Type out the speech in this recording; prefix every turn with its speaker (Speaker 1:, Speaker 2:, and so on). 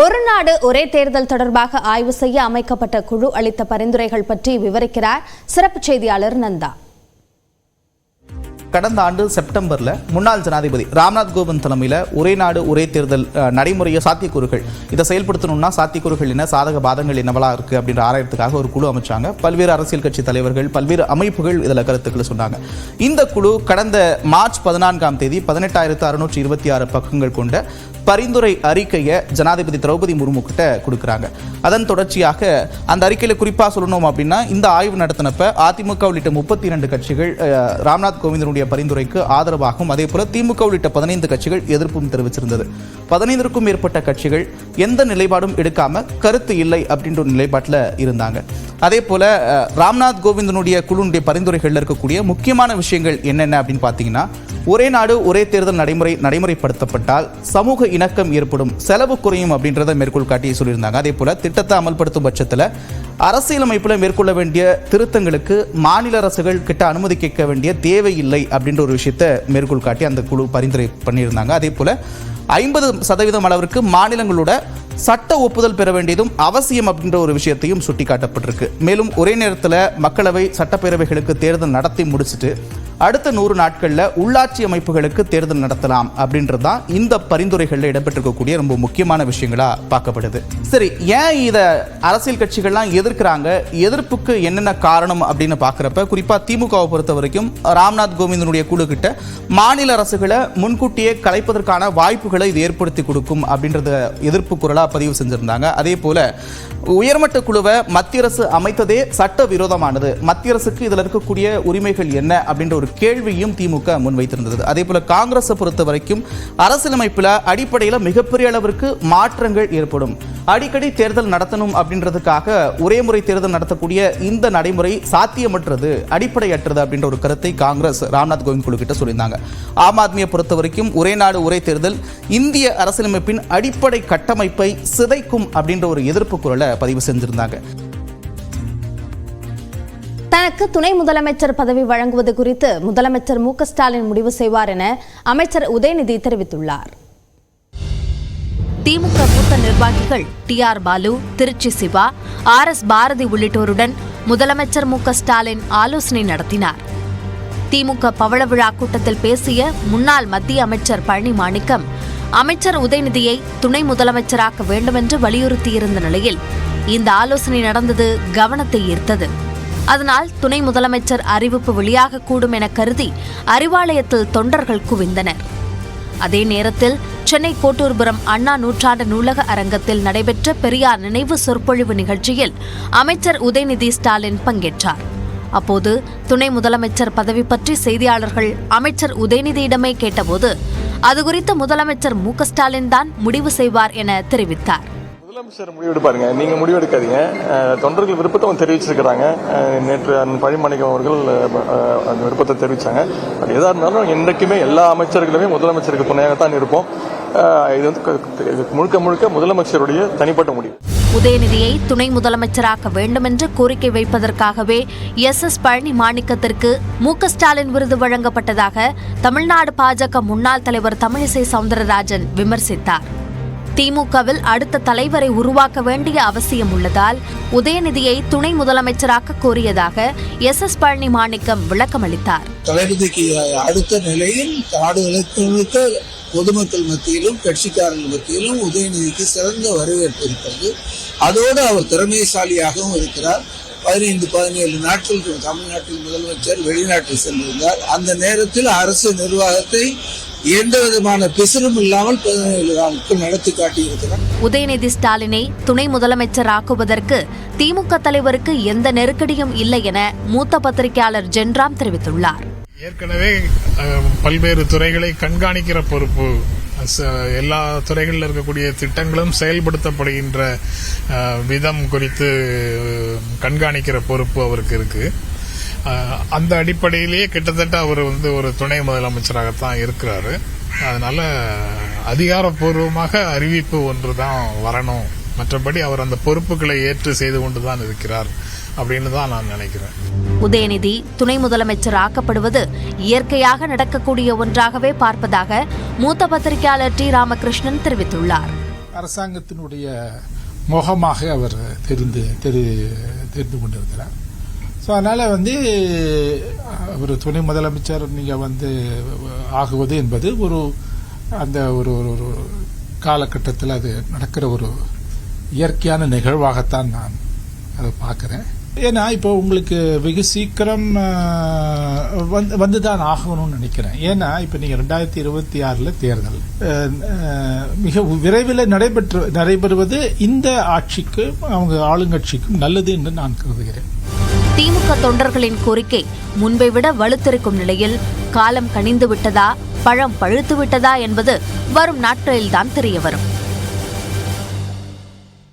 Speaker 1: ஒரு நாடு ஒரே தேர்தல் தொடர்பாக ஆய்வு செய்ய அமைக்கப்பட்ட குழு அளித்த பரிந்துரைகள் பற்றி விவரிக்கிறார் சிறப்பு செய்தியாளர் நந்தா.
Speaker 2: கடந்த ஆண்டு செப்டம்பர்ல முன்னாள் ஜனாதிபதி ராம்நாத் கோவிந்த் தலைமையில் ஒரே நாடு ஒரே தேர்தல் நடைமுறைய சாத்தியக்கூறுகள் இதை செயல்படுத்தணும்னா சாத்தியக்கூறுகள் என்ன, சாதக பாதங்கள் என்னவா இருக்கு அப்படின்ற ஆராயத்துக்காக ஒரு குழு அமைச்சாங்க. பல்வேறு அரசியல் கட்சி தலைவர்கள், பல்வேறு அமைப்புகள் இதில் கருத்துக்களை சொன்னாங்க. இந்த குழு கடந்த மார்ச் 14ஆம் தேதி 18,626 பக்கங்கள் கொண்ட பரிந்துரை அறிக்கையை ஜனாதிபதி திரௌபதி முர்மு கிட்ட கொடுக்குறாங்க. அதன் தொடர்ச்சியாக அந்த அறிக்கையில் குறிப்பாக சொல்லணும் அப்படின்னா, இந்த ஆய்வு நடத்தினப்ப அதிமுக உள்ளிட்ட 32 கட்சிகள் ராம்நாத் கோவிந்தனுடைய பரிந்துரைக்கு ஆதரவாகவும், அதே போல திமுக உள்ளிட்ட 15 கட்சிகள் எதிர்ப்பும் தெரிவிச்சிருந்தது. 15க்கும் மேற்பட்ட கட்சிகள் எந்த நிலைப்பாடும் எடுக்காம கருத்து இல்லை அப்படின்ற ஒரு நிலைப்பாட்டில் இருந்தாங்க. அதே போல ராம்நாத் கோவிந்தனுடைய குழுனுடைய பரிந்துரைகளில் இருக்கக்கூடிய முக்கியமான விஷயங்கள் என்னென்ன அப்படின்னு பார்த்தீங்கன்னா, ஒரே நாடு ஒரே தேர்தல் நடைமுறைப்படுத்தப்பட்டால் சமூக இணக்கம் ஏற்படும், செலவு குறையும் அப்படின்றத மேற்கோள் காட்டி சொல்லியிருந்தாங்க. அதே போல திட்டத்தை அமல்படுத்தும் பட்சத்தில் அரசியலமைப்பில் மேற்கொள்ள வேண்டிய திருத்தங்களுக்கு மாநில அரசுகள் கிட்ட அனுமதி கேட்க வேண்டிய தேவையில்லை அப்படின்ற ஒரு விஷயத்தை மேற்கோள் காட்டி அந்த குழு பரிந்துரை பண்ணியிருந்தாங்க. அதே போல 50% அளவிற்கு மாநிலங்களோட சட்ட ஒப்புதல் பெற வேண்டியதும் அவசியம் அப்படின்ற ஒரு விஷயத்தையும் சுட்டிக்காட்டப்பட்டிருக்கு. மேலும் ஒரே நேரத்தில் மக்களவை சட்டப்பேரவைகளுக்கு தேர்தல் நடத்தி முடிச்சுட்டு அடுத்த 100 நாட்களில் உள்ளாட்சி அமைப்புகளுக்கு தேர்தல் நடத்தலாம் அப்படின்றது தான் இந்த பரிந்துரைகளில் இடம்பெற்றிருக்கக்கூடிய ரொம்ப முக்கியமான விஷயங்களா பார்க்கப்படுது. சரி, ஏன் இதை அரசியல் கட்சிகள்லாம் எதிர்க்கிறாங்க, எதிர்ப்புக்கு என்னென்ன காரணம் அப்படின்னு பார்க்குறப்ப குறிப்பாக திமுகவை பொறுத்த வரைக்கும் ராம்நாத் கோவிந்தனுடைய குழு கிட்ட மாநில அரசுகளை முன்கூட்டியே கலைப்பதற்கான வாய்ப்புகளை இது ஏற்படுத்தி கொடுக்கும் அப்படின்றத எதிர்ப்பு குரலாக பதிவு செஞ்சிருந்தாங்க. அதே போல உயர்மட்ட குழுவை மத்திய அரசு அமைத்ததே சட்ட விரோதமானது, மத்திய அரசுக்கு இதில் இருக்கக்கூடிய உரிமைகள் என்ன அப்படின்ற ஒரு கேள்வியும் திமுக முன்வைத்திருந்தது. அதே போல காங்கிரஸை பொறுத்த வரைக்கும் அரசியலமைப்பில் அடிப்படையில் மிகப்பெரிய அளவிற்கு மாற்றங்கள் ஏற்படும், அடிக்கடி தேர்தல் நடத்தணும் அப்படின்றதுக்காக ஒரே முறை தேர்தல் நடத்தக்கூடிய இந்த நடைமுறை சாத்தியமற்றது, அடிப்படையற்றது அப்படின்ற ஒரு கருத்தை காங்கிரஸ் ராம்நாத் கோவிந்த் குழு கிட்ட சொல்லியிருந்தாங்க. ஆம் ஆத்மியை பொறுத்த வரைக்கும் ஒரே நாடு ஒரே தேர்தல் இந்திய அரசியலமைப்பின் அடிப்படை கட்டமைப்பை சிதைக்கும் அப்படின்ற ஒரு எதிர்ப்பு குரலை பதிவு செஞ்சிருந்தாங்க.
Speaker 1: தனக்கு துணை முதலமைச்சர் பதவி வழங்குவது குறித்து முதலமைச்சர் மு.க. ஸ்டாலின் முடிவு செய்வார் என அமைச்சர் உதயநிதி தெரிவித்துள்ளார்.
Speaker 3: திமுக மூத்த நிர்வாகிகள் டி.ஆர். பாலு, திருச்சி சிவா, ஆர்.எஸ். பாரதி உள்ளிட்டோருடன் முதலமைச்சர் மு.க. ஸ்டாலின் ஆலோசனை நடத்தினார். திமுக பவள விழா கூட்டத்தில் பேசிய முன்னாள் மத்திய அமைச்சர் பழனி மாணிக்கம் அமைச்சர் உதயநிதியை துணை முதலமைச்சராக்க வேண்டும் என்று வலியுறுத்தியிருந்த நிலையில் இந்த ஆலோசனை நடந்தது கவனத்தை ஈர்த்தது. அதனால் துணை முதலமைச்சர் அறிவிப்பு வெளியாகக்கூடும் என கருதி அறிவாலயத்தில் தொண்டர்கள் குவிந்தனர். அதே நேரத்தில் சென்னை கோட்டூர்புரம் அண்ணா நூற்றாண்டு நூலக அரங்கத்தில் நடைபெற்ற பெரியார் நினைவு சொற்பொழிவு நிகழ்ச்சியில் அமைச்சர் உதயநிதி ஸ்டாலின் பங்கேற்றார். அப்போது துணை முதலமைச்சர் பதவி பற்றி செய்தியாளர்கள் அமைச்சர் உதயநிதியிடமே கேட்டபோது அது குறித்து முதலமைச்சர் மு.க. ஸ்டாலின் தான் முடிவு செய்வார் என தெரிவித்தார்.
Speaker 4: முதலமைச்சர் முடிவெடுப்பாருங்க, நீங்க முடிவெடுக்காதீங்க. தொண்டர்கள் விருப்பத்தை தெரிவிச்சிருக்கிறாங்க. நேற்று பழனிமாணிக்கம் அவர்கள் அந்த விருப்பத்தை தெரிவிச்சாங்க. அது எதா இருந்தாலும் என்றைக்குமே எல்லா அமைச்சர்களுமே முதலமைச்சருக்கு துணையாகத்தான் இருப்போம். இது முழுக்க முழுக்க முதலமைச்சருடைய தனிப்பட்ட முடிவு.
Speaker 3: உதயநிதியை துணை முதலமைச்சராக்க வேண்டும் என்று கோரிக்கை வைப்பதற்காகவே எஸ்.எஸ். பழனி மாணிக்கத்திற்கு மு.க. ஸ்டாலின் விருது வழங்கப்பட்டதாக தமிழ்நாடு பாஜக முன்னாள் தலைவர் தமிழிசை சவுந்தரராஜன் விமர்சித்தார். திமுகவில் அடுத்த தலைவரை உருவாக்க வேண்டிய அவசியம் உள்ளதால் உதயநிதியை துணை முதலமைச்சராக்க கோரியதாக எஸ்.எஸ். பழனி மாணிக்கம் விளக்கமளித்தார்.
Speaker 5: தளபதிக்கு அடுத்த நிலையில் நாடுகளுக்கு பொதுமக்கள் மத்தியிலும் கட்சிக்காரர்கள் மத்தியிலும் உதயநிதிக்கு சிறந்த வரவேற்பு இருக்கிறது. அதோடு அவர் திறமைசாலியாகவும் இருக்கிறார். 15-17 நாட்கள் தமிழ்நாட்டில் முதலமைச்சர் வெளிநாட்டில் சென்றிருந்தார். அந்த நேரத்தில் அரசு நிர்வாகத்தை எந்த விதமான பிசிறும் இல்லாமல் 17 நாட்கள் நடத்தி காட்டியிருக்கிறார்.
Speaker 3: உதயநிதி ஸ்டாலினை துணை முதலமைச்சர் ஆக்குவதற்கு திமுக தலைவருக்கு எந்த நெருக்கடியும் இல்லை என மூத்த பத்திரிகையாளர் ஜென்ராம் தெரிவித்துள்ளார்.
Speaker 6: ஏற்கனவே பல்வேறு துறைகளை கண்காணிக்கிற பொறுப்பு, எல்லா துறைகளில் இருக்கக்கூடிய திட்டங்களும் செயல்படுத்தப்படுகின்ற விதம் குறித்து கண்காணிக்கிற பொறுப்பு அவருக்கு இருக்கு. அந்த அடிப்படையிலேயே கிட்டத்தட்ட அவர் ஒரு துணை முதலமைச்சராகத்தான் இருக்கிறாரு. அதனால அதிகாரப்பூர்வமாக அறிவிப்பு ஒன்றுதான் வரணும், மற்றபடி அவர் அந்த பொறுப்புகளை ஏற்று செய்து கொண்டுதான் இருக்கிறார் அப்படின்னு தான் நான் நினைக்கிறேன்.
Speaker 3: உதயநிதி துணை முதலமைச்சர் ஆக்கப்படுவது இயற்கையாக நடக்கக்கூடிய ஒன்றாகவே பார்ப்பதாக மூத்த பத்திரிகையாளர் டி. ராமகிருஷ்ணன் தெரிவித்துள்ளார்.
Speaker 7: அரசாங்கத்தினுடைய முகமாக அவர் தெரிந்து கொண்டிருக்கிறார். ஸோ அதனால் ஒரு துணை முதலமைச்சர் ஆகுவது என்பது அந்த ஒரு காலகட்டத்தில் அது நடக்கிற ஒரு இயற்கையான நிகழ்வாகத்தான் நான் அதை பார்க்குறேன். ஏன்னா இப்போ உங்களுக்கு வெகு சீக்கிரம் வந்துதான் ஆகணும்னு நினைக்கிறேன். ஏன்னா இப்போ நீங்கள் 2026 தேர்தல் மிக விரைவில் நடைபெறுவது இந்த ஆட்சிக்கும் அவங்க ஆளுங்கட்சிக்கும் நல்லது என்று நான் கருதுகிறேன்.
Speaker 3: திமுக தொண்டர்களின் கோரிக்கை முன்பை விட வலுத்திருக்கும் நிலையில் காலம் கனிந்து விட்டதா, பழம் பழுத்து விட்டதா என்பது வரும் நாட்களில்தான் தெரியவரும்.